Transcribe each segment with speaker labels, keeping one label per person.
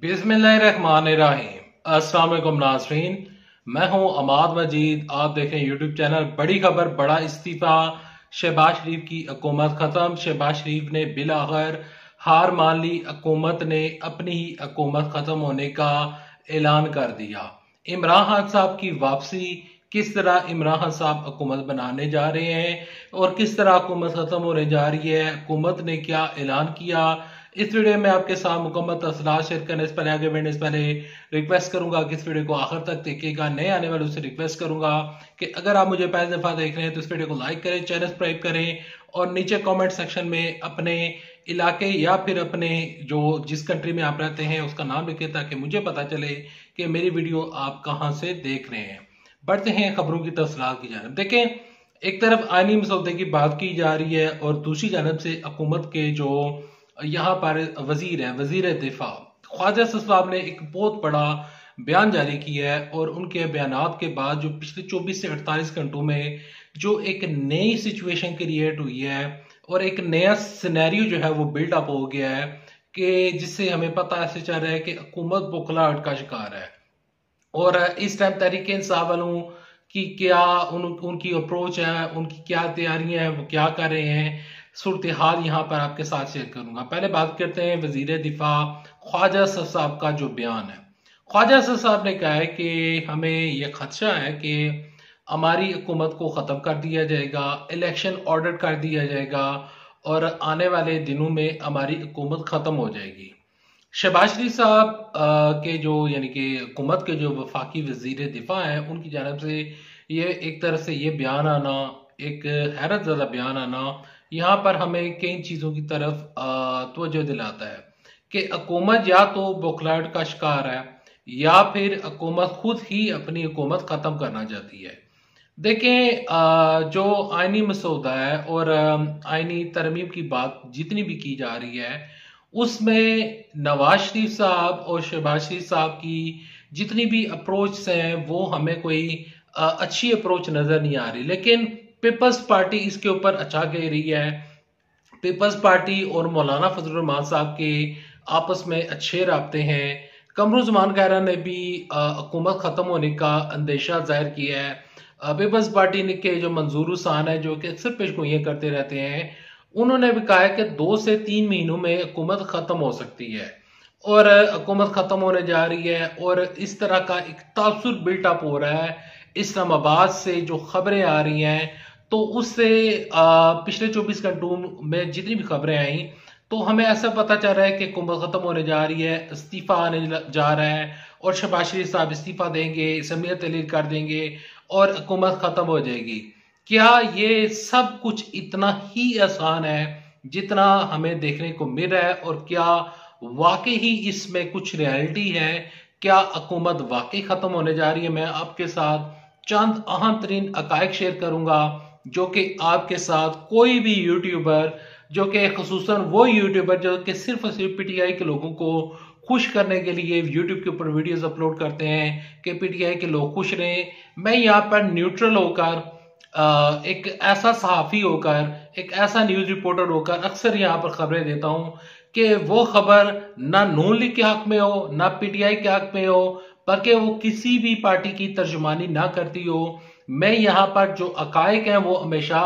Speaker 1: बिस्मिल्लाहिर्रहमानिर्रहीम। अस्सलाम वालेकुम नाज़रीन, मैं हूं अमाद मजीद। आप देखें यूट्यूब चैनल। बड़ी खबर, बड़ा इस्तीफा, शहबाज शरीफ की हुकूमत खत्म। शहबाज शरीफ ने बिल आखिर हार मान ली। हुकूमत ने अपनी ही हुकूमत खत्म होने का ऐलान कर दिया। इमरान खान साहब की वापसी, किस तरह इमरान खान साहब हुकूमत बनाने जा रहे हैं और किस तरह हुकूमत खत्म होने जा रही है, हुकूमत ने क्या ऐलान किया, इस वीडियो में आपके साथ मुकम्मल तफसीलात शेयर करने से पहले आगे बढ़ने से पहले रिक्वेस्ट करूंगा कि इस वीडियो को आखिर तक देखिएगा। नए आने वालों से रिक्वेस्ट करूंगा कि अगर आप मुझे पहली दफा देख रहे हैं तो इस वीडियो को लाइक करें, चैनल सब्सक्राइब करें और नीचे कमेंट सेक्शन में अपने इलाके या फिर अपने जो जिस कंट्री में आप रहते हैं उसका नाम लिखें ताकि मुझे पता चले कि मेरी वीडियो आप कहां से देख रहे हैं। बढ़ते हैं खबरों की तफसीलात की जानब। देखें, एक तरफ आईनी मसौदे की बात की जा रही है और दूसरी जानब से हुकूमत के जो यहाँ पर वजीर है, वजीर दिफा ख्वाजा साहब ने एक बहुत बड़ा बयान जारी किया है और उनके बयानात के बाद जो पिछले 24 से 48 घंटों में जो एक नई सिचुएशन क्रिएट हुई है और एक नया सिनेरियो जो है वो बिल्डअप हो गया है कि जिससे हमें पता ऐसे चल रहा है कि हुकूमत बौखलाहट का शिकार है। और इस टाइम तहरीक इंसाफ वालों की क्या उनकी अप्रोच है, उनकी क्या तैयारियां हैं, वो क्या कर रहे हैं, सूरत हाल यहाँ पर आपके साथ शेयर करूंगा। पहले बात करते हैं वजीर दिफा ख्वाजा साहब का जो बयान है। ख्वाजा साहब ने कहा है कि हमें यह खदशा है कि हमारी हुकूमत को ख़त्म कर दिया जाएगा, इलेक्शन ऑर्डर कर दिया जाएगा और आने वाले दिनों में हमारी हुकूमत ख़त्म हो जाएगी। शहबाज शरीफ साहब के जो यानी कि हुकूमत के जो वफाकी वजीर दिफा हैं उनकी जानब से ये एक तरह से ये बयान आना, एक हैरत ज़दा बयान आना, यहाँ पर हमें कई चीज़ों की तरफ तवज्जो दिलाता है कि हुकूमत या तो बौखलाहट का शिकार है या फिर हुकूमत खुद ही अपनी हुकूमत ख़त्म करना चाहती है। देखें, जो आईनी मसौदा है और आईनी तरमीम की बात जितनी भी की जा रही है उसमें नवाज शरीफ साहब और शहबाज शरीफ साहब की जितनी भी अप्रोच हैं वो हमें कोई अच्छी अप्रोच नजर नहीं आ रही। लेकिन पीपल्स पार्टी इसके ऊपर अच्छा कह रही है। पीपल्स पार्टी और मौलाना फजल रहमान साहब के आपस में अच्छे राब्ते हैं। कमरुज़्ज़मान खैरा ने भी हुकूमत खत्म होने का अंदेशा जाहिर किया है। पीपल्स पार्टी के जो मंजूर हुसैन है जो कि अक्सर पेशगोइयां करते रहते हैं, उन्होंने भी कहा है कि 2 से 3 महीनों में हुकूमत खत्म हो सकती है और हुकूमत खत्म होने जा रही है। और इस तरह का एक तासुर बिल्टअप हो रहा है इस्लामाबाद से जो खबरें आ रही हैं, तो उससे पिछले 24 घंटों में जितनी भी खबरें आई तो हमें ऐसा पता चल रहा है कि हुकूमत खत्म होने जा रही है, इस्तीफा आने जा रहा है और शहबाज शरीफ साहब इस्तीफा देंगे, असम्बली तहलील कर देंगे और हुकूमत खत्म हो जाएगी। क्या ये सब कुछ इतना ही आसान है जितना हमें देखने को मिल रहा है और क्या वाकई ही इसमें कुछ रियलिटी है? क्या हुकूमत वाकई खत्म होने जा रही है? मैं आपके साथ चंद अहम तरीन हकायक शेयर करूंगा जो कि आपके साथ कोई भी यूट्यूबर, जो कि खसूसन वो यूट्यूबर जो कि सिर्फ और सिर्फ पीटीआई के लोगों को खुश करने के लिए यूट्यूब के ऊपर वीडियोस अपलोड करते हैं कि पीटीआई के लोग खुश रहें, मैं यहाँ पर न्यूट्रल होकर एक ऐसा सहाफी होकर, एक ऐसा न्यूज रिपोर्टर होकर अक्सर यहाँ पर खबरें देता हूं कि वो खबर ना नून लीग के हक में हो ना पीटीआई के हक में हो, बल्कि वो किसी भी पार्टी की तर्जुमानी ना करती हो। मैं यहाँ पर जो हकायक हैं वो हमेशा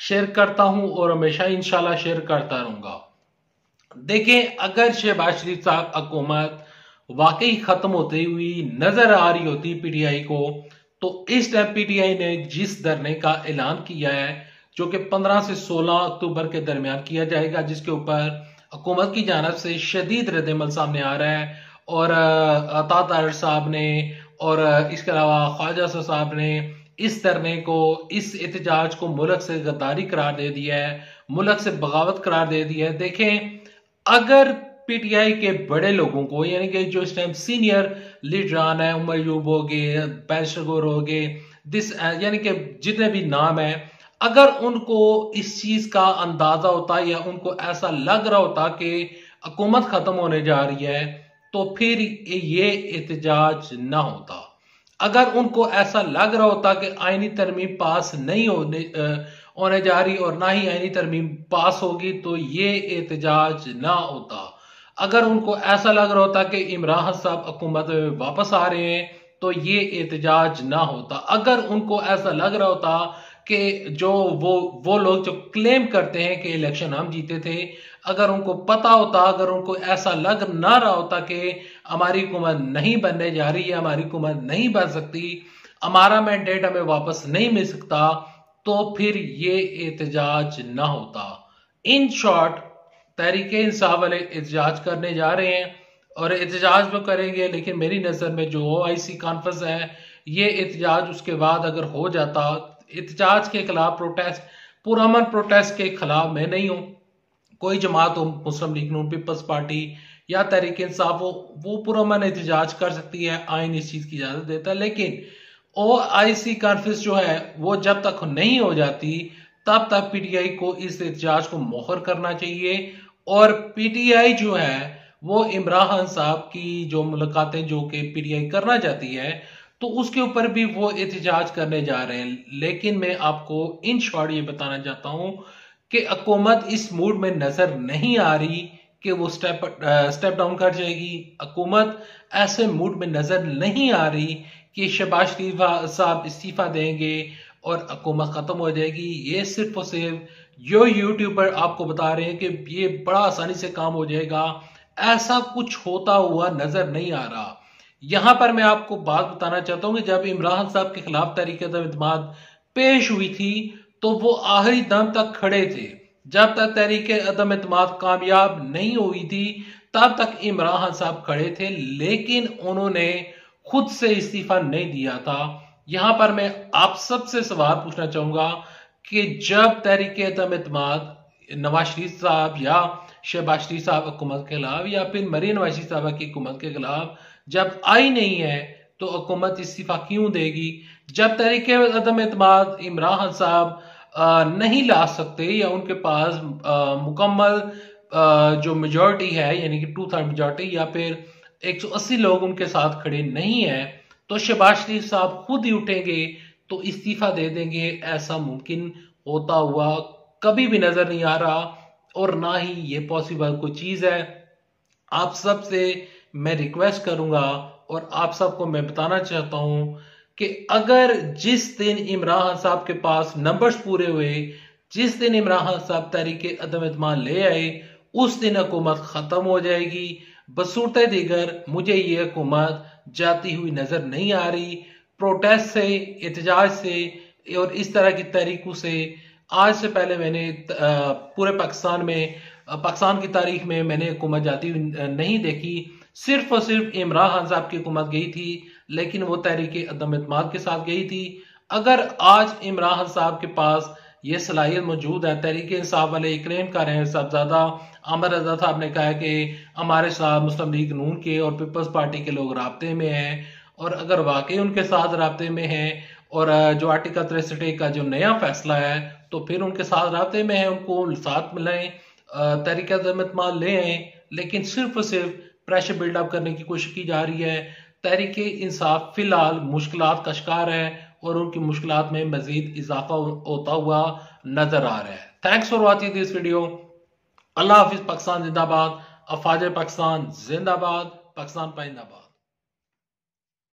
Speaker 1: शेयर करता हूं और हमेशा इंशाल्लाह शेयर करता रहूंगा। देखें, अगर शहबाज शरीफ साहब हुकूमत वाकई खत्म होती हुई नजर आ रही होती पीटीआई को, तो इस टाइम पीटीआई ने जिस धरने का ऐलान किया है जो कि 15 से 16 अक्टूबर के दरमियान किया जाएगा, जिसके ऊपर हुकूमत की जानब से शदीद रद्दअमल सामने आ रहा है और अता तारड़ साहब ने और इसके अलावा ख्वाजा साहब ने इस धरने को, इस एहतजाज को मुल्क से गद्दारी करार दे दिया है, मुल्क से बगावत करार दे दिया है। देखें, अगर पीटीआई के बड़े लोगों को यानी कि जो इस टाइम सीनियर लीडरान है, उमर अयूब हो गए, बैरिस्टर गौर हो गए, यानी कि जितने भी नाम है, अगर उनको इस चीज का अंदाजा होता या उनको ऐसा लग रहा होता कि हुकूमत खत्म होने जा रही है तो फिर ये एहतजाज ना होता। अगर उनको ऐसा लग रहा होता कि आईनी तरमीम पास नहीं होने जा रही और ना ही आईनी तरमीम पास होगी तो ये एहतजाज ना होता। अगर उनको ऐसा लग रहा होता कि इमरान खान साहब हुकूमत में वापस आ रहे हैं तो ये एहतजाज ना होता। अगर उनको ऐसा लग रहा होता कि जो वो लोग जो क्लेम करते हैं कि इलेक्शन हम जीते थे, अगर उनको पता होता, अगर उनको ऐसा लग ना रहा होता कि हमारी हुकूमत नहीं बनने जा रही है, हमारी हुकूमत नहीं बन सकती, हमारा मैंडेट हमें वापस नहीं मिल सकता, तो फिर ये एहतजाज ना होता। इन शॉर्ट तहरीक इंसाफ वाले एहतजाज करने जा रहे हैं और एहतजाज वो करेंगे, लेकिन मेरी नज़र में जो OIC कॉन्फ्रेंस है, ये एहतजाज उसके बाद अगर हो जाता, एहतजाज के खिलाफ प्रोटेस्ट, पुरअमन प्रोटेस्ट के खिलाफ मैं नहीं हूं। कोई जमात हो, मुस्लिम लीग नून, पीपल्स पार्टी या तहरीक इंसाफ हो, वो पुरअमन एहतजाज कर सकती है, आइन इस चीज की इजाजत देता है। लेकिन OIC कॉन्फ्रेंस जो है वो जब तक नहीं हो जाती तब तक PTI को इस एहतजाज को मोहर करना चाहिए। और PTI जो है वो इमरान खान साहब की जो मुलाकातें जो कि PTI करना चाहती है, तो उसके ऊपर भी वो एहतजाज करने जा रहे हैं। लेकिन मैं आपको इन शॉर्ट ये बताना चाहता हूं कि हुकूमत इस मूड में नजर नहीं आ रही कि वो स्टेप डाउन कर जाएगी। हुकूमत ऐसे मूड में नजर नहीं आ रही कि शहबाज शरीफ साहब इस्तीफा देंगे और हुकूमत खत्म हो जाएगी। ये सिर्फ और सिर्फ जो यूट्यूबर आपको बता रहे हैं कि ये बड़ा आसानी से काम हो जाएगा, ऐसा कुछ होता हुआ नजर नहीं आ रहा। यहां पर मैं आपको बात बताना चाहता हूं कि जब इमरान साहब के खिलाफ तहरीक अदम पेश हुई थी तो वो आखिरी दम तक खड़े थे। जब तक तहरीक अदम कामयाब नहीं हुई थी तब तक इमरान खान साहब खड़े थे, लेकिन उन्होंने खुद से इस्तीफा नहीं दिया था। यहां पर मैं आप सबसे सवाल पूछना चाहूंगा कि जब तहरीक अदम नवाज शरीफ साहब या शहबाज शरीफ साहब हुकूमत के खिलाफ या फिर मरीम नवाज शरीफ साहब की हुकूमत के खिलाफ जब आई नहीं है तो हुकूमत इस्तीफा क्यों देगी? जब तहरीक अदम इमरान खान साहब नहीं ला सकते या उनके पास मुकम्मल जो मेजॉरिटी है यानी कि 2/3 मेजॉरिटी या फिर 180 लोग उनके साथ खड़े नहीं है, तो शहबाज शरीफ साहब खुद ही उठेंगे तो इस्तीफा दे देंगे। ऐसा मुमकिन होता हुआ कभी भी नजर नहीं आ रहा और ना ही ये पॉसिबल कोई चीज है। आप सबसे मैं रिक्वेस्ट करूंगा और आप सबको मैं बताना चाहता हूं कि अगर जिस दिन इमरान खान साहब के पास नंबर्स पूरे हुए, जिस दिन इमरान खान साहब तहरीक अदम एतमाद ले आए, उस दिन हुकूमत खत्म हो जाएगी। बसूरत दीगर मुझे ये हुकूमत जाती हुई नजर नहीं आ रही। प्रोटेस्ट से, एहतजाज से और इस तरह की तहरीकों से आज से पहले मैंने पूरे पाकिस्तान की तारीख में मैंने हुकूमत जाती हुई नहीं देखी। सिर्फ और सिर्फ इमरान खान साहब की हुकूमत गई थी, लेकिन वो तहरीक अदम एतमाद के साथ गई थी। अगर आज इमरान खान साहब के पास ये सलाहियत मौजूद है, तहरीक इंसाफ वाले क्लेम कर रहे हैं, साहबजादा आमर रजा साहब ने कहा है कि हमारे साथ मुस्लिम लीग नून के और पीपल्स पार्टी के लोग राब्ते में हैं, और अगर वाकई उनके साथ राब्ते में हैं और जो आर्टिकल 63 का जो नया फैसला है तो फिर उनके साथ राब्ते में है, उनको साथ मिलाएं, तहरीक अदम एतमाद ले आए। लेकिन सिर्फ और सिर्फ प्रेशर बिल्डअप करने की कोशिश की जा रही है। तहरीक इंसाफ फिलहाल मुश्किलात का शिकार है और उनकी मुश्किलात में मजीद इजाफा होता हुआ नजर आ रहा है। Thanks for watching this video. अल्लाह हाफिज। पाकिस्तान जिंदाबाद। अफवाज पाकिस्तान जिंदाबाद। पाकिस्तान पाइंदाबाद।